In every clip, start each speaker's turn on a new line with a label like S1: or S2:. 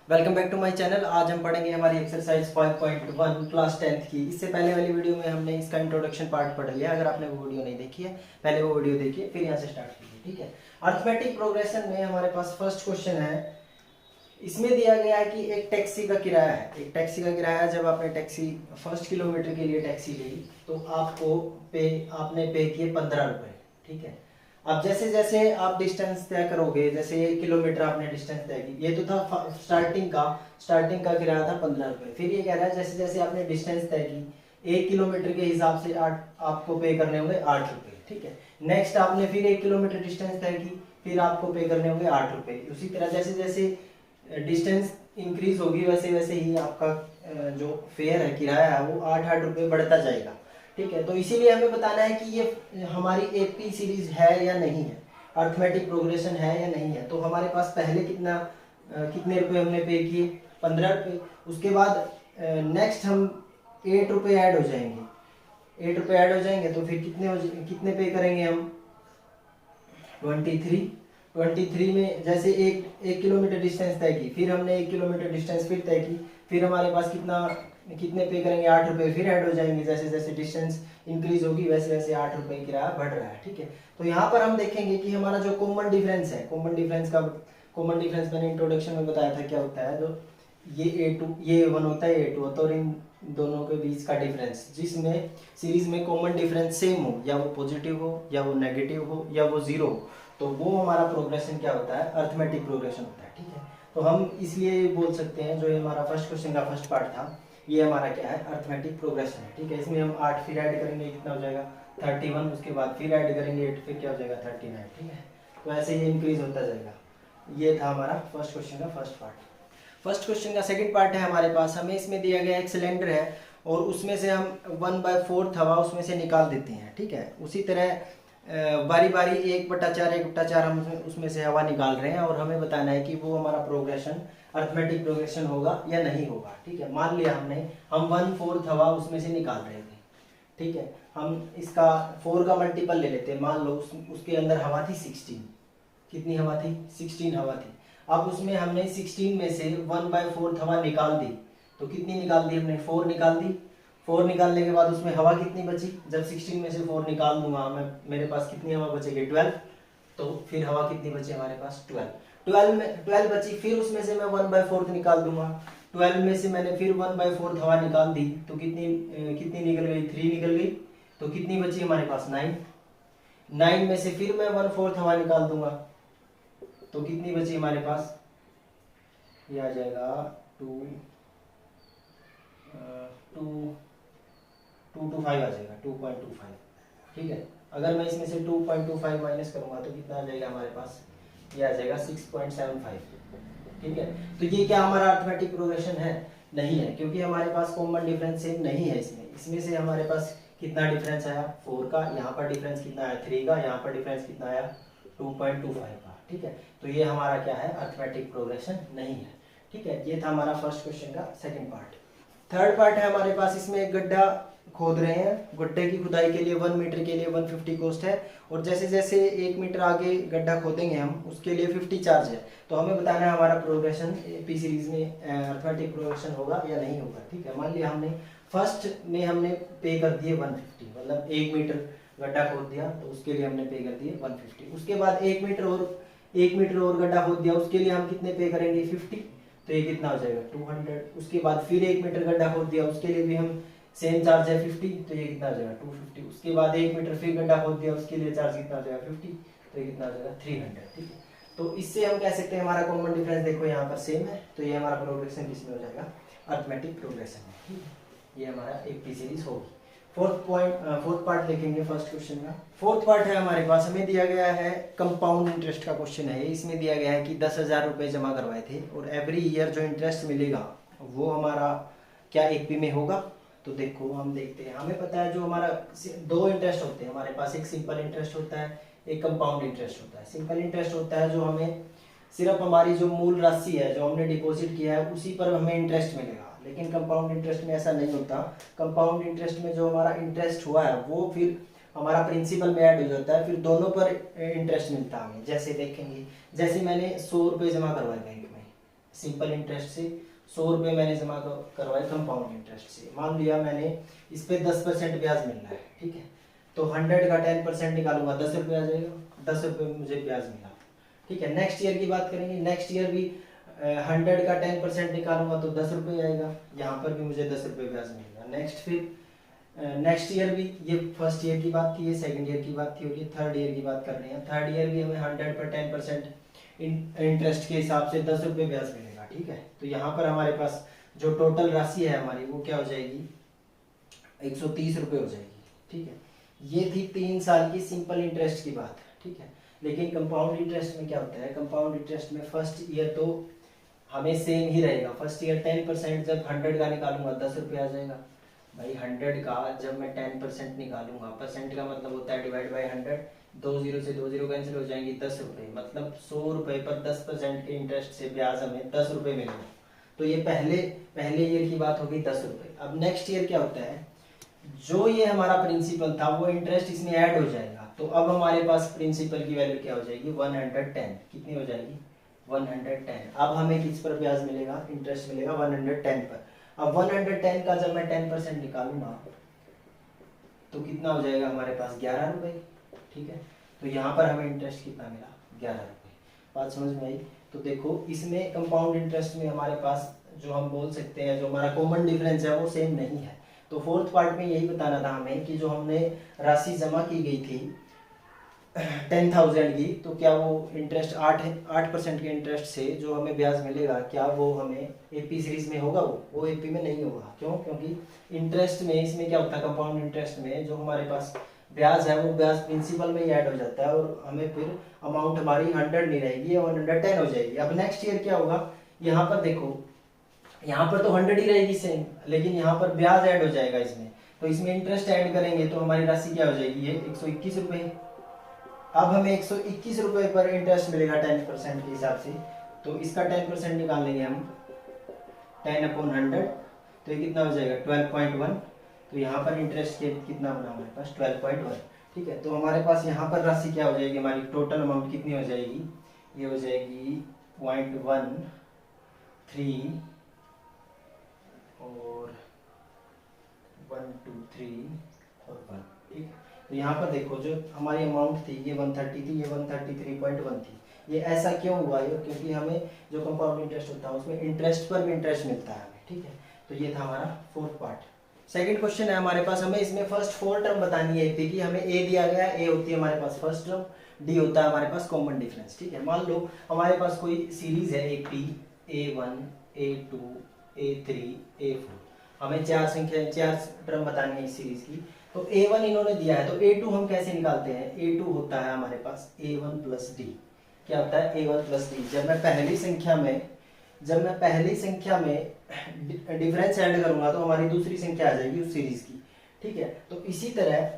S1: Welcome back to my channel. आज हम पढ़ेंगे हमारी एक्सरसाइज 5.1 क्लास 10th की। इससे पहले वाली वीडियो में हमने इसका इंट्रोडक्शन पार्ट पढ़ लिया। अगर आपने वो वीडियो नहीं देखी है, पहले वो वीडियो देखिए, फिर यहाँ से स्टार्ट कीजिए। ठीक है। अर्थमेटिक प्रोग्रेशन में हमारे पास फर्स्ट क्वेश्चन है। इसमें दिया गया है कि एक टैक्सी का किराया है। एक टैक्सी का किराया, जब आपने टैक्सी फर्स्ट किलोमीटर के लिए टैक्सी ली तो आपने पे किए 15 रुपए। ठीक है। अब जैसे जैसे आप डिस्टेंस तय करोगे, जैसे 1 किलोमीटर आपने डिस्टेंस तय की, ये तो था स्टार्टिंग का किराया था 15 रुपए। फिर ये कह रहा है जैसे जैसे आपने डिस्टेंस तय की 1 किलोमीटर के हिसाब से आपको पे करने होंगे 8 रुपए। ठीक है। नेक्स्ट आपने फिर 1 किलोमीटर डिस्टेंस तय की, फिर आपको पे करने होंगे 8 रुपए। उसी तरह जैसे जैसे डिस्टेंस इंक्रीज होगी वैसे वैसे ही आपका जो फेयर है, किराया है, वो 8-8 रुपए बढ़ता जाएगा। ठीक है। तो इसीलिए हमें बताना है कि ये हमारी एपी सीरीज है या नहीं है, अर्थमेटिक प्रोग्रेशन है या नहीं है। तो हमारे पास पहले कितने रुपए हमने पे किए, 15 रुपए। उसके बाद नेक्स्ट हम 8 रुपए ऐड हो जाएंगे, 8 रुपए ऐड हो जाएंगे तो फिर कितने पे करेंगे हम, 23 में जैसे एक किलोमीटर डिस्टेंस तय की, फिर हमने 1 किलोमीटर डिस्टेंस फिर तय की, फिर हमारे पास कितने पे करेंगे, 8 रुपए फिर ऐड हो जाएंगे। जैसे जैसे डिस्टेंस इंक्रीज होगी वैसे वैसे 8 रुपए किराया बढ़ रहा है। ठीक है। तो यहाँ पर हम देखेंगे कि हमारा जो कॉमन डिफरेंस है, कॉमन डिफरेंस मैंने इंट्रोडक्शन में बताया था क्या होता है। जो ये A2 ये A1 होता है, A2 होता है, और इन दोनों के बीच का डिफरेंस, जिसमें सीरीज में कॉमन डिफरेंस सेम हो, या वो पॉजिटिव हो या वो नेगेटिव हो या वो जीरो हो, तो वो हमारा प्रोग्रेशन क्या होता है, अर्थमेटिक प्रोग्रेशन होता है। ठीक है। तो हम इसलिए बोल सकते हैं, जो हमारा फर्स्ट क्वेश्चन का फर्स्ट पार्ट था, ये हमारा क्या है, अर्थमेटिक प्रोग्रेशन है। ठीक है। इसमें हम 8 फिर ऐड करेंगे, कितना हो जाएगा 31। उसके बाद फिर ऐड करेंगे 8, फिर क्या हो जाएगा 39। ठीक है। तो ऐसे ही इंक्रीज होता जाएगा। ये था हमारा फर्स्ट क्वेश्चन का फर्स्ट पार्ट। फर्स्ट क्वेश्चन का सेकंड पार्ट है हमारे पास। हमें इसमें दिया गया एक सिलेंडर है और उसमें से हम 1/4 हवा उसमें से निकाल देते हैं। ठीक है। उसी तरह बारी बारी 1/4 हम उसमें से हवा निकाल रहे हैं, और हमें बताना है कि वो हमारा प्रोग्रेशन अर्थमेटिक प्रोग्रेशन होगा या नहीं होगा। ठीक है। मान लिया हम 1/4 हवा उसमें से निकाल रहे थे। ठीक है। हम इसका 4 का मल्टीपल ले लेते हैं। मान लो उसके अंदर हवा थी 16। कितनी हवा थी, 16 हवा थी। अब उसमें हमने 16 में से 1/4 हवा निकाल दी, तो कितनी निकाल दी हमने, 4 निकाल दी। 4 निकालने के बाद उसमें हवा कितनी बची, जब 16 में से 4 निकाल दूंगा मैं, मेरे पास कितनी हवा बचेगी, 12। तो फिर हवा कितनी बची हमारे पास, 12 बची। फिर उसमें से मैं 1/4 निकाल दूंगा। 12 में से मैंने फिर 1/4 हवा निकाल दी, तो कितनी निकल गई, 3 निकल गई। तो कितनी बची हमारे पास, 9 में से फिर मैं 1/4 हवा निकाल दूंगा, तो कितनी बची हमारे पास, ये आ जाएगा 2 to 5 आ जाएगा, 2.25। ठीक है। अगर मैं इसमें से 2.25 माइनस करूंगा तो कितना आ जाएगा हमारे पास, ये आ जाएगा 6.75। ठीक है। तो ये क्या हमारा अर्थमेटिक प्रोग्रेशन है, नहीं है, क्योंकि हमारे पास कॉमन डिफरेंस सेम नहीं है। इसमें से हमारे पास कितना डिफरेंस आया, 4 का। यहाँ पर डिफरेंस कितना आया, 3 का। यहाँ पर डिफरेंस कितना आया, 2.25 का। ठीक है। तो ये हमारा क्या है, अर्थमेटिक प्रोग्रेशन नहीं है। ठीक है। ये था हमारा फर्स्ट क्वेश्चन का सेकंड पार्ट। थर्ड पार्ट है हमारे पास। इसमें एक गड्ढा खोद रहे हैं। गड्ढे की खुदाई के लिए 1 मीटर के लिए 150 कॉस्ट है, और जैसे जैसे 1 मीटर आगे गड्ढा खोदेंगे हम, उसके लिए 50 चार्ज है। तो हमें बताना है हमारा प्रोग्रेशन पी सीरीज में अर्थमेटिक प्रोग्रेशन होगा या नहीं होगा। ठीक है। मान लिया हमने फर्स्ट में हमने पे कर दिए 150, मतलब 1 मीटर गड्ढा खोद दिया, तो उसके लिए हमने पे कर दिए 150। उसके बाद 1 मीटर और गड्ढा खोद दिया, उसके लिए हम कितने पे करेंगे, 50। तो ये कितना हो जाएगा, 200। उसके बाद फिर 1 मीटर गड्ढा खोद दिया, उसके लिए भी हम सेम चार्ज है 50, तो ये कितना हो जाएगा, 250। उसके बाद 1 मीटर फिर गड्ढा खोद दिया, उसके लिए चार्ज कितना हो जाएगा, 50, तो ये कितना हो जाएगा, 300। ठीक है। तो इससे हम कह सकते हैं हमारा कॉमन डिफरेंस देखो यहाँ पर सेम है, तो ये हमारा प्रोग्रेशन किसमें हो जाएगा, अर्थमेटिक प्रोग्रेशन में। ठीक है। ये हमारा एक पी सीरीज होगी। फोर्थ पार्ट देखेंगे फर्स्ट क्वेश्चन का। फोर्थ पार्ट है हमारे पास। हमें दिया गया है कंपाउंड इंटरेस्ट का क्वेश्चन है। इसमें दिया गया है कि 10,000 रुपये जमा करवाए थे, और एवरी ईयर जो इंटरेस्ट मिलेगा वो हमारा क्या एक पी में होगा। तो देखो हम देखते हैं, हमें पता है जो हमारा 2 इंटरेस्ट होते हैं हमारे पास, एक सिंपल इंटरेस्ट होता है, एक कंपाउंड इंटरेस्ट होता है। सिंपल इंटरेस्ट होता है जो हमें सिर्फ हमारी जो मूल राशि है, जो हमने डिपॉजिट किया है, उसी पर हमें इंटरेस्ट मिलेगा। लेकिन कंपाउंड इंटरेस्ट में ऐसा नहीं होता। कंपाउंड इंटरेस्ट में जो हमारा इंटरेस्ट हुआ है वो फिर हमारा प्रिंसिपल में ऐड हो जाता है, फिर दोनों पर इंटरेस्ट मिलता है हमें। जैसे देखेंगे, जैसे मैंने 100 रुपये जमा करवाए बैंक में, सिंपल इंटरेस्ट से, 100 रुपये मैंने जमा करवाए कंपाउंड इंटरेस्ट से। मान लिया मैंने इस पे 10% ब्याज मिल रहा है, ठीक है, तो 100 का 10% निकालूंगा 10 रुपये आ जाएगा, 10 रुपये मुझे ब्याज मिला, ठीक है। नेक्स्ट ईयर की बात करेंगे, नेक्स्ट ईयर भी 100 का 10% निकालूंगा तो 10 रुपये आएगा, यहाँ पर भी मुझे 10 रुपये ब्याज मिलेगा। नेक्स्ट फिर नेक्स्ट ईयर भी, ये फर्स्ट ईयर की बात थी, ये सेकंड ईयर की बात थी, और ये थर्ड ईयर की बात कर रहे हैं। थर्ड ईयर भी हमें 100 पर 10% इंटरेस्ट के हिसाब से 10 रुपये ब्याज मिलेगा, ठीक है। तो यहाँ पर हमारे पास जो टोटल राशि है हमारी वो क्या हो जाएगी, 130 रुपये हो जाएगी, ठीक है। ये थी 3 साल की सिंपल इंटरेस्ट की बात, ठीक है। लेकिन कंपाउंड इंटरेस्ट में क्या होता है, कंपाउंड इंटरेस्ट में फर्स्ट ईयर तो हमें सेम ही रहेगा। फर्स्ट ईयर 10%, जब 100 का निकालूंगा 10 रुपये आ जाएगा भाई। 100 का जब मैं 10% निकालूंगा, परसेंट का मतलब होता है डिवाइड बाई 100, 2 0 से 2 0 कैंसिल हो जाएंगी, 10 रुपये, मतलब 100 रुपये पर 10% के इंटरेस्ट से ब्याज हमें 10 रुपये मिलेगा। तो ये पहले ईयर की बात होगी 10 रुपये। अब नेक्स्ट ईयर क्या होता है, जो ये हमारा प्रिंसिपल था वो इंटरेस्ट इसमें ऐड हो जाएगा, तो अब हमारे पास प्रिंसिपल की वैल्यू क्या हो जाएगी, 110। कितनी हो जाएगी, 110। अब हमें किस पर ब्याज मिलेगा, इंटरेस्ट मिलेगा 110 पर। अब 110 का जब मैं 10% निकालूंगा तो कितना हो जाएगा हमारे पास, 11 रुपये, ठीक है। तो यहाँ पर हमें इंटरेस्ट कितना मिला, 11 रुपये। बात समझ में आई। तो देखो इसमें कंपाउंड इंटरेस्ट में हमारे पास जो हम बोल सकते हैं, जो हमारा कॉमन डिफरेंस है वो सेम नहीं है। तो फोर्थ पार्ट में यही बताना था हमें कि जो हमने राशि जमा की गई थी 10,000 की, तो क्या वो इंटरेस्ट 8% के इंटरेस्ट से जो हमें ब्याज मिलेगा, क्या वो हमें एपी सीरीज में होगा, वो एपी में नहीं होगा। क्यों, क्योंकि इंटरेस्ट में इसमें क्या होता है, कंपाउंड इंटरेस्ट में जो हमारे पास ब्याज है वो ब्याज प्रिंसिपल में ही ऐड हो जाता है, और हमें फिर अमाउंट हमारी 100 नहीं रहेगी, 110 हो जाएगी। अब नेक्स्ट ईयर क्या होगा, यहाँ पर देखो, यहाँ पर तो 100 ही रहेगी सेम, लेकिन यहाँ पर ब्याज ऐड हो जाएगा इसमें, तो इसमें इंटरेस्ट ऐड करेंगे तो हमारी राशि क्या हो जाएगी, ये 121 रुपये। अब हमें 121 रुपये पर इंटरेस्ट मिलेगा 10% के हिसाब से, तो इसका 10% निकाल लेंगे हम, 10/100, तो ये कितना हो जाएगा 12.1। तो यहाँ पर इंटरेस्ट के कितना बना हमारे पास, 12.1, ठीक है। तो हमारे पास यहाँ पर राशि क्या हो जाएगी, हमारी टोटल अमाउंट कितनी हो जाएगी, ये हो जाएगी 0.13 और 1 2 3 और 1, ठीक है। तो यहाँ पर देखो जो हमारी अमाउंट थी ये 130 थी, ये 133.1 थी। ये ऐसा क्यों हुआ, ये क्योंकि हमें जो कंपाउंड इंटरेस्ट होता है उसमें इंटरेस्ट पर भी इंटरेस्ट मिलता है हमें, ठीक है। तो ये था हमारा फोर्थ पार्ट। सेकंड क्वेश्चन है हमारे पास, हमें इसमें फर्स्ट 4 टर्म बतानी है एपी की। हमें ए दिया गया है, ए होती है हमारे पास फर्स्ट टर्म, डी होता है हमारे पास कॉमन डिफरेंस, ठीक है। मान लो हमारे पास कोई सीरीज है AP, A1 A2 A3 A4, हमें 4 टर्म बतानी है इस सीरीज की। तो A1 इन्होंने दिया है, तो A2 हम कैसे निकालते हैं, A2 होता है हमारे पास A1 प्लस डी। क्या होता है, A1 प्लस डी। जब मैं पहली संख्या में डिफरेंस ऐड करूंगा तो हमारी दूसरी संख्या आ जाएगी उस सीरीज की, ठीक है। तो इसी तरह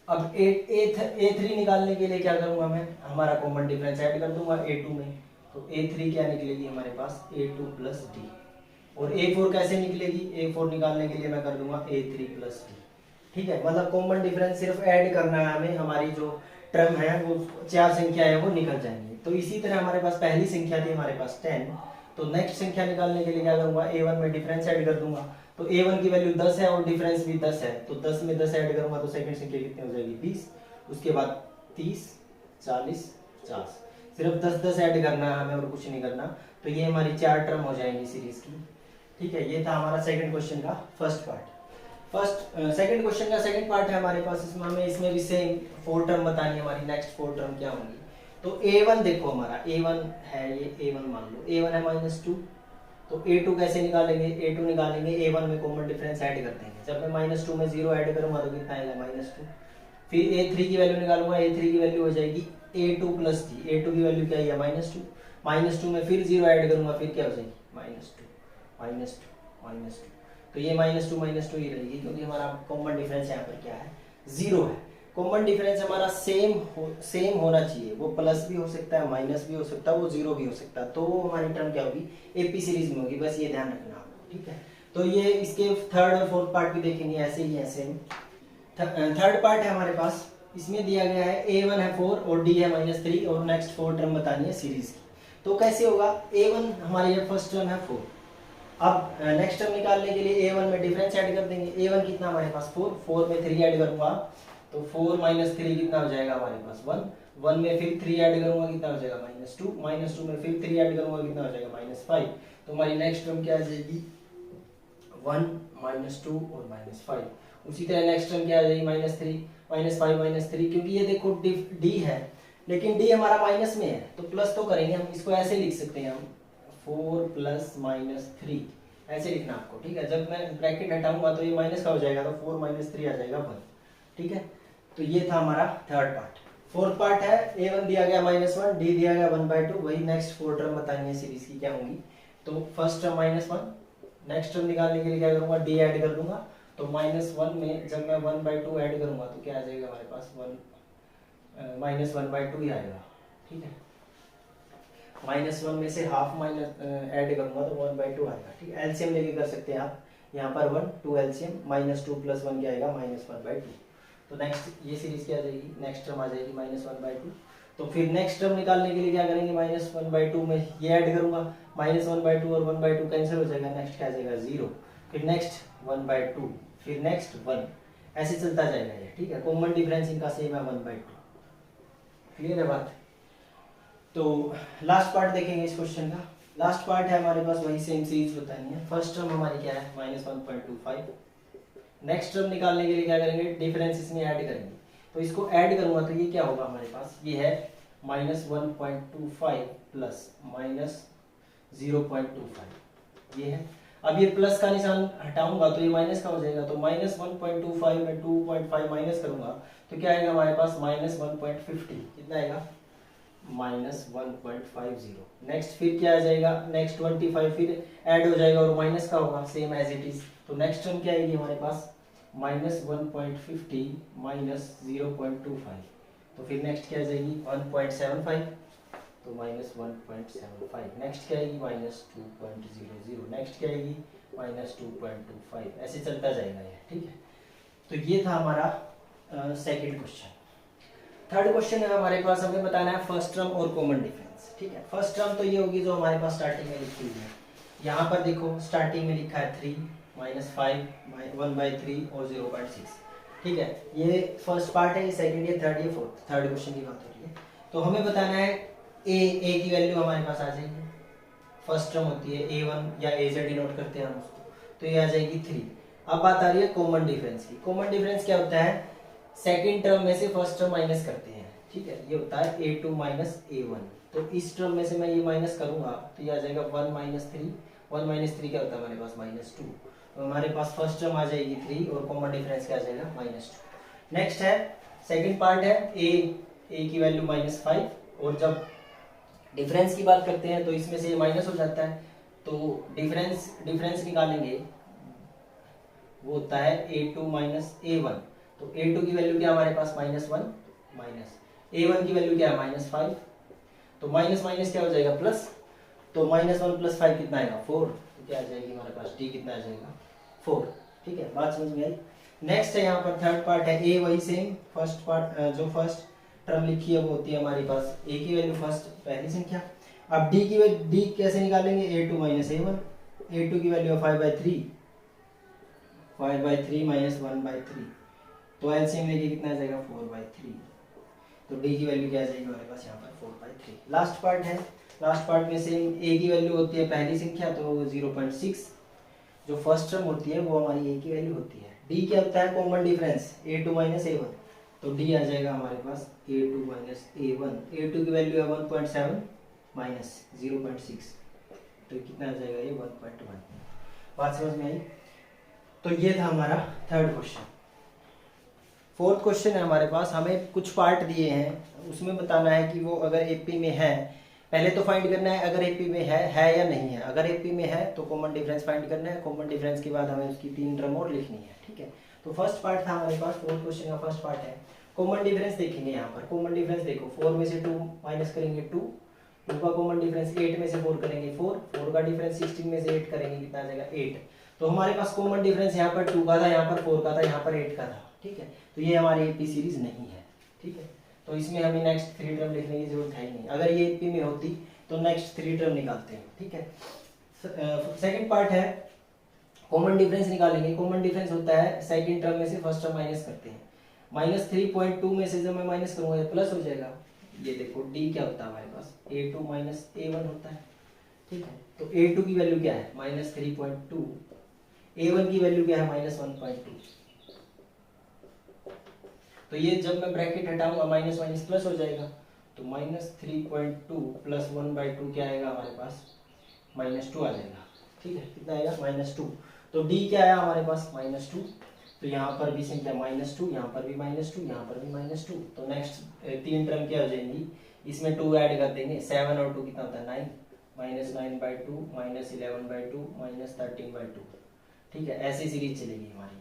S1: अब A3 निकालने के लिए क्या करूंगा मैं, हमारा कॉमन डिफरेंस ऐड कर दूंगा A2 में, तो A3 क्या निकलेगी हमारे पास, A2 प्लस डी। और A4 कैसे निकलेगी, A4 निकालने के लिए मैं कर दूंगा A3 प्लस डी, ठीक है। मतलब कॉमन डिफरेंस सिर्फ ऐड करना है हमें, हमारी जो टर्म है वो 4 संख्या है वो निकल जाएंगी। तो इसी तरह हमारे पास पहली संख्या थी हमारे पास 10, तो नेक्स्ट संख्या निकालने के लिए क्या करूंगा, A1 में डिफरेंस ऐड कर दूंगा। तो A1 की वैल्यू 10 है और डिफरेंस भी 10 है, तो 10 में 10 ऐड करूंगा तो सेकंड संख्या कितनी हो जाएगी, 20। उसके बाद 30 40 50, सिर्फ 10 ऐड करना है हमें और कुछ नहीं करना। तो ये हमारी 4 टर्म हो जाएंगी सीरीज की, ठीक है। ये था हमारा सेकंड क्वेश्चन का फर्स्ट पार्ट। सेकंड क्वेश्चन का सेकंड पार्ट है हमारे पास, इसमें हमें इसमें भी सेम 4 टर्म बतानी है, हमारी नेक्स्ट 4 टर्म क्या होंगी। तो A1 देखो, हमारा A1 है, ये A1 मान लो, A1 है -2, तो A2 कैसे निकालेंगे, A2 निकालेंगे A1 में कॉमन डिफरेंस ऐड कर देंगे। जब मैं -2 में 0 ऐड करूंगा तो कितना आएगा, -2। फिर A3 की वैल्यू निकालूंगा, A3 की वैल्यू हो जाएगी A2 प्लस डी। A2 की वैल्यू क्या है, -2 में फिर 0 ऐड करूंगा, फिर क्या हो जाएगी, -2। तो ये -2 ही रहेगी, क्योंकि हमारा कॉमन डिफरेंस यहाँ पर क्या है, 0 है। कॉमन डिफरेंस हमारा सेम होना चाहिए, वो प्लस भी हो सकता है, माइनस भी हो सकता है, वो 0 भी हो सकता है, तो वो हमारी टर्म क्या होगी, एपी सीरीज में होगी। बस ये ध्यान रखना आपको, ठीक है। तो ये इसके थर्ड और फोर्थ पार्ट भी देखेंगे ऐसे ही है सेम। थर्ड पार्ट है हमारे पास, इसमें दिया गया है A1 है 4 और D है -3 और नेक्स्ट 4 टर्म बतानी है सीरीज की। तो कैसे होगा, a1 हमारी ये फर्स्ट टर्म है 4। अब नेक्स्ट टर्म निकालने के लिए a1 में डिफरेंस ऐड कर देंगे। a1 कितना हमारे पास 4, 4 में 3 ऐड करूंगा तो 4 माइनस 3 कितना हो जाएगा हमारे पास 1, 1 में फिर 3 ऐड करूंगा कितना हो जाएगा -2, -2 में फिर 3 ऐड करूंगा कितना हो जाएगा -5। तो हमारी नेक्स्ट टर्म क्या आ जाएगी 1 -2 और -5। उसी तरह नेक्स्ट टर्म क्या आ जाएगी -3 -5 -3, क्योंकि ये देखो डी है लेकिन डी हमारा माइनस में है तो प्लस तो करेंगे हम, इसको ऐसे लिख सकते हैं हम 4 + -3 ऐसे लिखना आपको, ठीक है। जब मैं ब्रैकेट हटाऊंगा तो ये माइनस का हो जाएगा तो 4 - 3 आ जाएगा 1, ठीक है। तो ये था हमारा थर्ड पार्ट। फोर्थ पार्ट है a1 दिया गया -1, d दिया गया 1/2, वही नेक्स्ट 4 टर्म बतानी है सीरीज की क्या होंगी। तो फर्स्ट टर्म -1, नेक्स्ट टर्म निकालने के लिए क्या करूंगा d ऐड कर दूंगा, तो -1 में जब मैं 1/2 ऐड करूंगा तो क्या आ जाएगा हमारे पास -1/2 ही आएगा, ठीक है। -1 में से हाफ माइनस ऐड करूंगा तो 1/2 आएगा, ठीक है। एलसीएम लेके कर सकते हैं आप, यहाँ पर 1 2 एलसीएम -2 + 1 क्या आएगा -1/2। तो नेक्स्ट ये सीरीज क्या आ जाएगी, नेक्स्ट टर्म आ जाएगी -1/2। तो फिर नेक्स्ट टर्म निकालने के लिए क्या करेंगे, -1/2 में ये ऐड करूंगा, -1/2 और 1/2 कैंसिल हो जाएगा, नेक्स्ट क्या आ जाएगा 0, फिर नेक्स्ट 1/2, फिर नेक्स्ट 1, ऐसे चलता जाएगा ये, ठीक है। कॉमन डिफरेंस इनका सेम है 1/2, क्लियर है बात। तो लास्ट पार्ट देखेंगे इस क्वेश्चन का। लास्ट पार्ट है हमारे पास वही सेम सीरीज बतानी है। फर्स्ट टर्म हमारी क्या है -1.25, नेक्स्ट टर्म निकालने के लिए क्या करेंगे, डिफरेंस इसमें ऐड करेंगे। तो इसको ऐड करूंगा तो ये क्या होगा हमारे पास, ये है -1.25 प्लस -0.25 ये है। अब ये प्लस का निशान हटाऊंगा तो ये माइनस का हो जाएगा, तो -1.25 में 2.5 माइनस करूंगा तो क्या आएगा हमारे पास -1.50, कितना आएगा -1.50। नेक्स्ट फिर क्या आ जाएगा, नेक्स्ट 25 फिर ऐड हो जाएगा और माइनस का होगा सेम एज इट इज। तो नेक्स्ट टर्म क्या आएगी हमारे पास -1.50 -0.25, तो फिर नेक्स्ट क्या आ जाएगी 1.75, तो -1.75। नेक्स्ट क्या आएगी -2.00, नेक्स्ट क्या आएगी -2.25, ऐसे चलता जाएगा ये, ठीक है। तो ये था हमारा सेकंड क्वेश्चन। थर्ड क्वेश्चन है हमारे पास, हमें बताना है फर्स्ट टर्म और कॉमन डिफरेंस, ठीक है। फर्स्ट टर्म तो ये होगी जो हमारे पास स्टार्टिंग में लिखी हुई है। यहाँ पर देखो स्टार्टिंग में लिखा है 3 -5 1/3 और 0.6, ठीक है। ये फर्स्ट पार्ट है, ये सेकंड, ये थर्ड, ये फोर्थ। थर्ड क्वेश्चन की बात हो रही है। तो हमें बताना है ए की वैल्यू हमारे पास आ जाएगी, फर्स्ट टर्म होती है a1 या a से डिनोट करते हैं हम उसको, तो ये आ जाएगी 3। अब बात आ रही है कॉमन डिफरेंस की। कॉमन डिफरेंस क्या होता है, सेकंड टर्म में से फर्स्ट टर्म माइनस करते हैं, ठीक है। ये होता है a2 - a1, तो इस टर्म में से मैं ये माइनस करूंगा तो ये आ जाएगा 1 - 3, 1 - 3 क्या होता है हमारे पास -2, तो हमारे पास फर्स्ट टर्म आ जाएगी 3 और कॉमन डिफरेंस क्या आ जाएगा -2। नेक्स्ट है सेकंड पार्ट है a की वैल्यू -5, और जब डिफरेंस की बात करते हैं तो इसमें से ये माइनस हो जाता है, तो डिफरेंस निकालेंगे वो होता है a2 - a1, तो a2 की वैल्यू क्या हमारे पास -1 माइनस a1 की वैल्यू क्या है -5, तो माइनस माइनस क्या हो जाएगा प्लस, तो -1 + 5 कितना आएगा 4, तो क्या आ जाएगी हमारे पास d कितना आ जाएगा 4, ठीक है। बात समझ में आई। नेक्स्ट है यहाँ पर थर्ड पार्ट है a, वही सेम फर्स्ट पार्ट, जो फर्स्ट टर्म लिखी है वो होती है हमारे पास a की वैल्यू फर्स्ट पहली संख्या। अब d कैसे निकालेंगे, a2 - a1, a2 की वैल्यू है 5/3 -1/3, तो एलसीएम लेके कितना आ जाएगा 4/3, तो d की वैल्यू क्या आ जाएगी हमारे पास यहाँ पर 4/3। लास्ट पार्ट है, लास्ट पार्ट में सेम a की वैल्यू होती है पहली संख्या तो 0.6, जो फर्स्ट टर्म होती है वो हमारी a की वैल्यू होती है। d क्या होता है कॉमन डिफरेंस a2 - a1, तो d आ जाएगा हमारे पास a2 - a1, a2 की वैल्यू है 1.7 माइनस 0.6, तो कितना आ जाएगा ये 1.1। बात समझ में आई। तो ये था हमारा थर्ड क्वेश्चन। फोर्थ क्वेश्चन है हमारे पास, हमें कुछ पार्ट दिए हैं, उसमें बताना है कि वो अगर एपी में है, पहले तो फाइंड करना है अगर एपी में है या नहीं है। अगर एपी में है तो कॉमन डिफरेंस फाइंड करना है, कॉमन डिफरेंस के बाद हमें उसकी 3 टर्म और लिखनी है, ठीक है। तो फर्स्ट पार्ट था हमारे पास, फोर्थ क्वेश्चन का फर्स्ट पार्ट है। कॉमन डिफरेंस देखेंगे यहाँ पर। कॉमन डिफरेंस देखो 4 में से 2 माइनस करेंगे 2 का कॉमन डिफरेंस, 8 में से 4 करेंगे 4 का डिफरेंस 16 में से 8 करेंगे कितना आ जाएगा 8। तो हमारे पास कॉमन डिफरेंस यहाँ पर 2 का था, यहाँ पर 4 का था, यहाँ पर 8 का था, ठीक है। तो ये हमारी एपी सीरीज नहीं है, ठीक है। तो इसमें हमें नेक्स्ट 3 टर्म लिखने की जरूरत है ही नहीं। अगर ये एपी में होती तो नेक्स्ट 3 टर्म निकालते हैं, ठीक है। सेकंड पार्ट है कॉमन डिफरेंस निकालेंगे। कॉमन डिफरेंस होता है सेकंड टर्म में से फर्स्ट टर्म माइनस करते हैं। -3.2 में से जब मैं माइनस करूंगा ये प्लस हो जाएगा। ये देखो डी क्या होता है हमारे पास, a2 माइनस a1 होता है, ठीक है। तो a2 की वैल्यू क्या है -3.2, a1 की वैल्यू क्या है -1.2। तो ये जब मैं ब्रैकेट हटाऊंगा माइनस माइनस प्लस हो जाएगा। तो -3.2 प्लस 1/2 क्या आएगा हमारे पास -2 आ जाएगा, ठीक है। कितना आएगा -2। तो d क्या आया हमारे पास -2। तो यहाँ पर भी संख्या -2, यहाँ पर भी -2, यहाँ पर भी -2। तो नेक्स्ट 3 टर्म क्या हो जाएंगी, इसमें 2 ऐड कर देंगे, 7 और 2 कितना होता है 9, -9/2 -11/2 -13/2, ठीक है। ऐसी सीरीज चलेगी हमारी,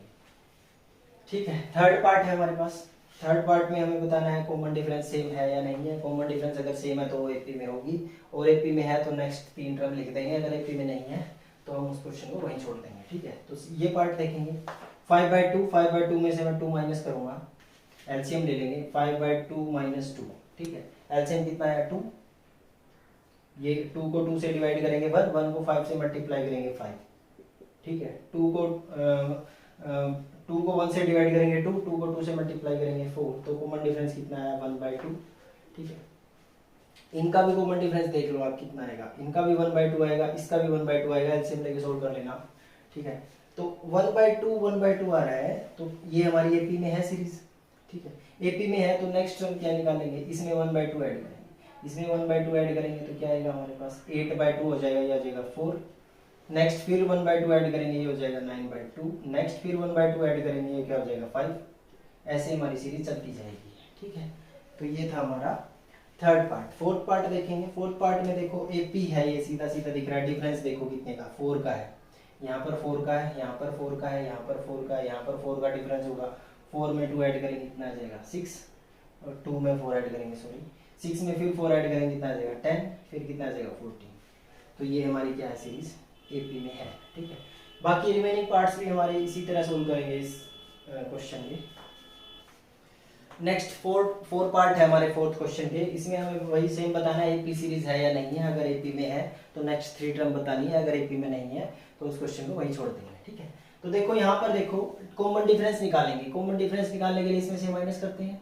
S1: ठीक है। थर्ड पार्ट है हमारे पास। थर्ड पार्ट में हमें बताना है कॉमन डिफरेंस सेम है या नहीं है। कॉमन डिफरेंस अगर सेम है तो वो एपी में होगी, और एपी में है तो नेक्स्ट 3 टर्म लिख देंगे। अगर एपी में नहीं है तो हम उस क्वेश्चन को वहीं छोड़ देंगे, ठीक है। तो ये पार्ट देखेंगे। 5/2 में से मैं 2 माइनस करूंगा, एलसीएम ले लेंगे। 5/2 - 2, ठीक है। एलसीएम कितना है 2, ये 2 को 2 से डिवाइड करेंगे 1 को 5 से मल्टीप्लाई करेंगे 5, ठीक है। 2 को 1 से डिवाइड करेंगे 2 को 2 से मल्टीप्लाई करेंगे 4। तो कॉमन डिफरेंस कितना है 1/2, ठीक है। इनका भी कॉमन डिफरेंस देख लो आप कितना आएगा, इनका भी 1/2 आएगा, इसका भी 1/2 आएगा। एलसीएम लेके सोल्व कर लेना, ठीक है। तो 1/2 आ रहा है, तो ये हमारी एपी में है सीरीज, ठीक है। एपी में है तो नेक्स्ट टर्म क्या निकालेंगे, इसमें 1/2 ऐड करेंगे, इसमें 1/2 ऐड करेंगे तो क्या आएगा हमारे पास 8/2 हो जाएगा, ये आ जाएगा 4। नेक्स्ट फिर 1/2 ऐड करेंगे, ये हो जाएगा 9/2। नेक्स्ट फिर 1/2 ऐड करेंगे, ये क्या हो जाएगा 5। ऐसे हमारी सीरीज चलती जाएगी, ठीक है। तो ये था हमारा थर्ड पार्ट। फोर्थ पार्ट देखेंगे। फोर्थ पार्ट में देखो एपी है, ये सीधा सीधा दिख रहा है। डिफरेंस देखो कितने का, 4 का है, यहाँ पर 4 का है, यहाँ पर 4 का है, यहाँ पर 4 का है, यहाँ पर 4 का डिफरेंस होगा। 4 में 2 ऐड करेंगे कितना आ जाएगा 6, और 2 में 4 ऐड करेंगे, सॉरी 6 में फिर 4 ऐड करेंगे कितना आ जाएगा 10, फिर कितना आ जाएगा 14। तो ये हमारी क्या है सीरीज एपी में है, ठीक है। बाकी रिमेनिंग पार्ट्स भी हमारे इसी तरह सोल्व करेंगे इस क्वेश्चन के। नेक्स्ट फोर पार्ट है हमारे फोर्थ क्वेश्चन के। इसमें हमें वही सेम बताना है एपी सीरीज है या नहीं है। अगर एपी में है तो नेक्स्ट 3 टर्म बतानी है, अगर एपी में नहीं है तो उस क्वेश्चन को वहीं छोड़ देंगे, ठीक है। तो देखो यहाँ पर देखो कॉमन डिफरेंस निकालेंगे। कॉमन डिफरेंस निकालने के लिए इसमें से माइनस करते हैं।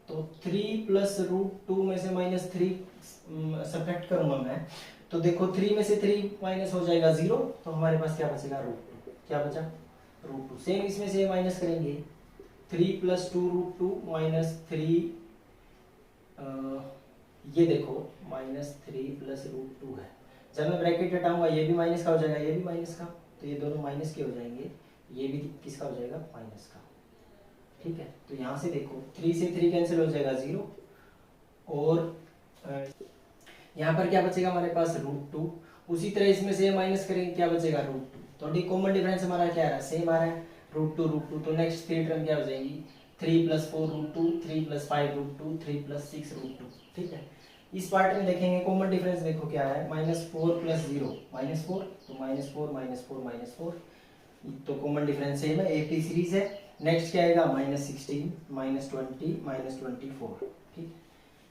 S1: तो 3 + √2 में से -3 सब्ट्रैक्ट करूंगा मैं। तो देखो 3 में से 3 माइनस हो जाएगा 0, तो हमारे पास क्या बचेगा √2। क्या बचा √2। सेम इसमें से माइनस करेंगे 3 + 2√2 -3, ये देखो -3 + √2 है। जब मैं ब्रैकेट हटाऊंगा ये भी माइनस का हो जाएगा, ये भी माइनस का, तो ये दोनों माइनस के हो जाएंगे। ये भी किसका हो जाएगा माइनस का, ठीक है। तो यहाँ से देखो 3 से 3 कैंसिल हो जाएगा 0, और यहाँ पर क्या बचेगा हमारे पास √2। उसी तरह इसमें से माइनस करेंगे, क्या बचेगा √2। तो कॉमन डिफरेंस हमारा क्या आ रहा है, सेम आ रहा है √2। तो नेक्स्ट 3 टर्म क्या हो जाएंगी 3 + 4 √2, 3 + 5 √2, 3 + 6 √2, ठीक है। इस पार्ट में देखेंगे कॉमन डिफरेंस देखो क्या है -4 + 0 -4, तो -4 -4 -4, तो कॉमन डिफरेंस सेम है, एपी सीरीज है। नेक्स्ट क्या आएगा -16 -20 -24, ठीक है।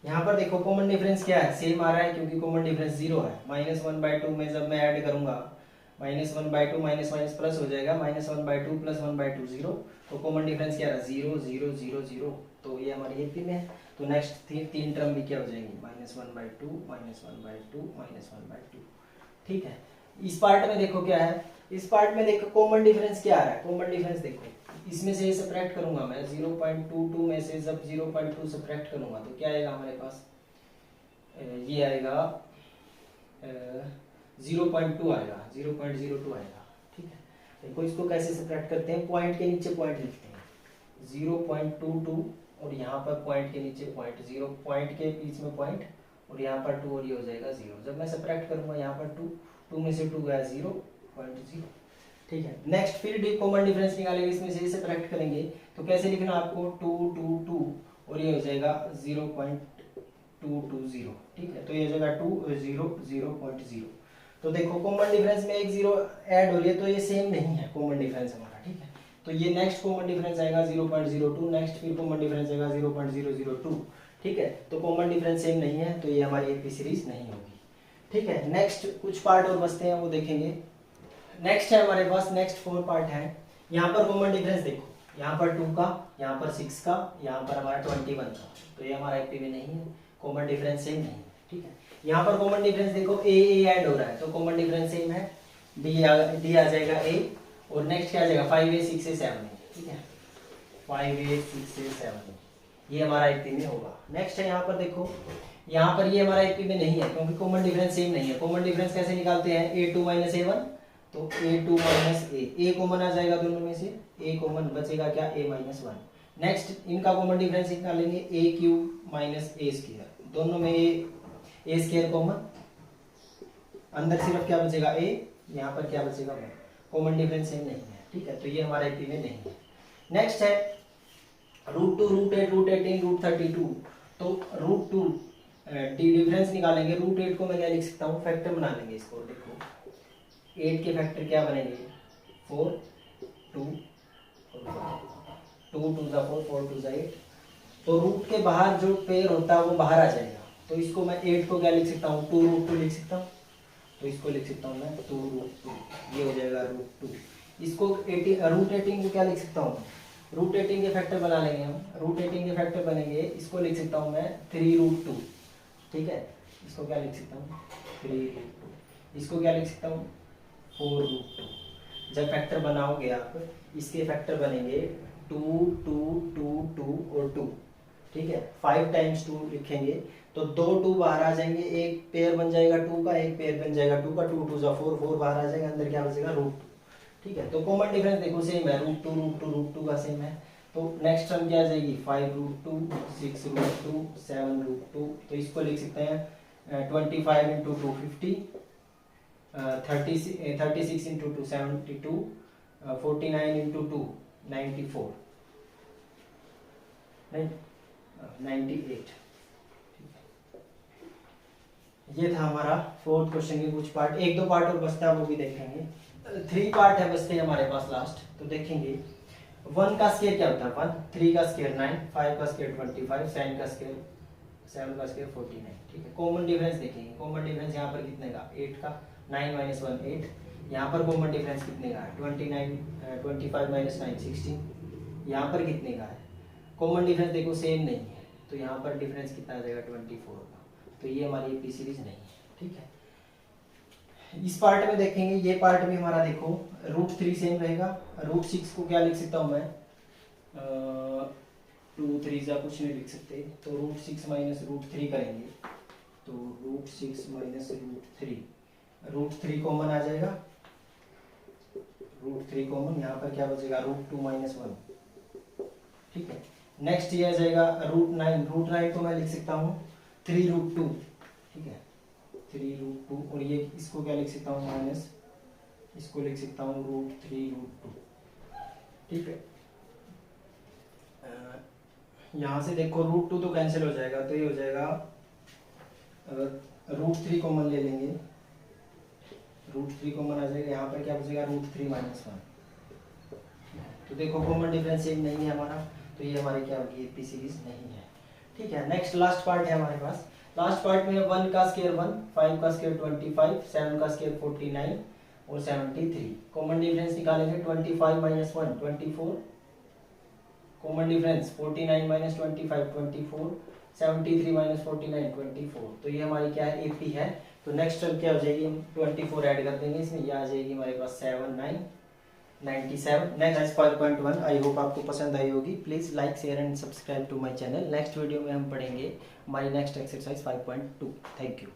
S1: यहाँ पर देखो कॉमन डिफरेंस क्या है, सेम आ रहा है क्योंकि कॉमन डिफरेंस 0 है। -1/2 में जब मैं ऐड करूंगा -1/2 माइनस माइनस प्लस हो जाएगा, -1/2 + 1/2 0। तो कॉमन डिफरेंस क्या है 0 0 0 0। तो ये हमारी एपी में है। तो नेक्स्ट 3 टर्म भी क्या हो जाएंगी -1/2 -1/2 -1/2, ठीक है। इस पार्ट में देखो क्या है, इस पार्ट में देखो कॉमन डिफरेंस क्या आ रहा है। कॉमन डिफरेंस देखो इसमें से सब्ट्रैक्ट करूंगा मैं 0.22 में से जब 0.2 सब्ट्रैक्ट करूंगा तो क्या आएगा हमारे पास, ये आएगा 0.2 आएगा, 0.02 आएगा, ठीक है। देखो इसको कैसे सब्ट्रैक्ट करते हैं, पॉइंट के नीचे पॉइंट लिखते हैं 0.22, और यहाँ पर पॉइंट के नीचे पॉइंट 0, पॉइंट के बीच में पॉइंट, और यहाँ पर 2, और ये हो जाएगा 0। जब मैं सब्ट्रैक्ट करूंगा यहाँ पर 2 में से 2 गया 0.0, ठीक है। नेक्स्ट फिर कॉमन डिफरेंस निकालेंगे, इसमें से सब्ट्रैक्ट करेंगे। तो कैसे लिखना आपको 2 2 2, और ये हो जाएगा 0.220, ठीक है। तो ये हो जाएगा 2 0 0.0। तो देखो कॉमन डिफरेंस में एक 0 ऐड हो रही है, तो ये सेम नहीं है कॉमन डिफरेंस हमारा, ठीक है। तो ये नेक्स्ट कॉमन डिफरेंस आएगा 0.02, नेक्स्ट फिर कॉमन डिफरेंस आएगा 0.002, ठीक है। तो कॉमन डिफरेंस सेम नहीं है, तो ये हमारी एपी सीरीज नहीं होगी। ठीक है, नेक्स्ट कुछ पार्ट और बचते हैं वो देखेंगे। नेक्स्ट है हमारे पास, नेक्स्ट 4 पार्ट है। यहाँ पर कॉमन डिफरेंस देखो, यहाँ पर 2 का, यहाँ पर 6 का, यहाँ पर हमारा 21 का, तो ये हमारा एपी में नहीं है, कॉमन डिफरेंस सेम नहीं है। ठीक है, यहाँ पर कॉमन डिफरेंस देखो ए ऐड हो रहा है, तो कॉमन डिफरेंस सेम है, डी आ जाएगा ए, और नेक्स्ट क्या आ जाएगा 5a 6a 7a। ठीक है, 5a 6a 7a, ये हमारा एपी में होगा। नेक्स्ट है यहाँ पर देखो, यहाँ पर ये हमारा एपी में नहीं है क्योंकि कॉमन डिफरेंस सेम नहीं है। कॉमन डिफरेंस कैसे निकालते हैं, a2 माइनस a1, तो a2 माइनस a कॉमन आ जाएगा दोनों में से, a कॉमन बचेगा क्या, a माइनस 1। नेक्स्ट इनका कॉमन डिफरेंस निकालेंगे a cube minus a square, दोनों में a स्क्वायर कॉमन, अंदर सिर्फ क्या बचेगा a, यहाँ पर क्या बचेगा 1, कॉमन डिफरेंस सेम नहीं है। ठीक है, तो ये हमारे एपी में नहीं है। नेक्स्ट है √2 √8 √18 √32, तो √2 डिफरेंस निकालेंगे। √8 को मैं क्या लिख सकता हूँ, फैक्टर बना लेंगे इसको। देखो 8 के फैक्टर क्या बनेंगे, 4 2 2 2 जा 4 4 2 जा 8, तो रूट के बाहर जो पेयर होता है वो बाहर आ जाएगा, तो इसको मैं 8 को क्या लिख सकता हूँ, 2 √2 लिख सकता हूँ, तो इसको लिख सकता हूँ मैं 2 √2, ये हो जाएगा √2। इसको √18 को क्या लिख सकता हूँ, √18 के फैक्टर बना लेंगे हम, √18 के फैक्टर बनेंगे, इसको लिख सकता हूँ मैं 3 √2। ठीक है, इसको क्या लिख सकता हूँ 3 √2, इसको क्या लिख सकता हूँ 4 √2। जब फैक्टर बनाओगे आप, इसके फैक्टर बनेंगे 2 2 2 2 और 2। ठीक है, 5 टाइम्स 2 लिखेंगे तो 2 2 बाहर आ जाएंगे, एक पेयर बन जाएगा 2 का, एक पेयर बन जाएगा 2 का, 2 2 जा 4 4 बाहर आ जाएगा, अंदर क्या बचेगा √2। ठीक है, तो कॉमन डिफरेंस देखो सेम है, √2 √2 √2 का सेम है। तो नेक्स्ट टर्म क्या आ जाएगी 5 √2 6 √2 7 √2, तो इसको लिख सकते हैं 25 इंटू 2 50, 36 इंटू 2 72, 49 इंटू 2 94, 98। ये था हमारा 4th क्वेश्चन के कुछ पार्ट। 1-2 पार्ट और बचता है वो भी देखेंगे। 3 पार्ट है बचते हमारे पास लास्ट, तो देखेंगे 1 का स्क्वायर क्या होता है 1, 3 का स्क्वायर 9, 5 का स्क्वायर 25, 7 का स्क्वायर 49। ठीक है, कॉमन डिफरेंस देखेंगे। कॉमन डिफरेंस यहाँ पर कितने का, 8 का, 9 माइनस 1 8, यहाँ पर कॉमन डिफरेंस कितने का है 25 माइनस 9 16, यहाँ पर कितने का है, कॉमन डिफरेंस देखो सेम नहीं है, तो यहाँ पर डिफरेंस कितना आ जाएगा 24 का, तो ये हमारी एपी सीरीज नहीं है। ठीक है, इस पार्ट में देखेंगे, ये पार्ट में हमारा देखो √3 सेम रहेगा। √6 को क्या लिख सकता हूँ मैं, 2 3 जा कुछ नहीं लिख सकते, तो √6 माइनस √3 करेंगे, तो √6 माइनस √3 कॉमन आ जाएगा, √3 कॉमन, यहाँ पर क्या बचेगा √2 माइनस 1। ठीक है, नेक्स्ट ये आ जाएगा √9 को मैं लिख सकता हूँ 3 √2। ठीक है, 3 √2, और ये इसको क्या लिख सकता हूँ माइनस, इसको लिख सकता हूँ √3 √2। ठीक है, यहाँ से देखो √2 तो कैंसिल हो जाएगा, तो ये हो जाएगा, अगर √3 कॉमन ले लेंगे, √3 कॉमन आ जाएगा, यहाँ पर क्या बचेगा √3 माइनस 1। तो देखो कॉमन डिफरेंस सेम नहीं है हमारा, तो ये हमारी क्या होगी एपी सीरीज नहीं है। ठीक है, नेक्स्ट लास्ट पार्ट है हमारे पास। लास्ट पार्ट में 1 का स्क्वायर 1, 5 का स्क्वायर 25, 7 का स्क्वायर 49 और 73। कॉमन डिफरेंस निकालेंगे 25 minus 1 24, common difference 49 minus 25 24, 73 minus 49 24, तो ये हमारी क्या है एपी है। तो नेक्स्ट टर्म क्या हो जाएगी, 24 ऐड कर देंगे इसमें, ये आ जाएगी हमारे पास 7 9 97। नेक्स्ट 5.1। आई होप आपको पसंद आई होगी। Please like share and subscribe to my channel. Next video में हम पढ़ेंगे हमारी नेक्स्ट एक्सरसाइज 5.2। Thank you.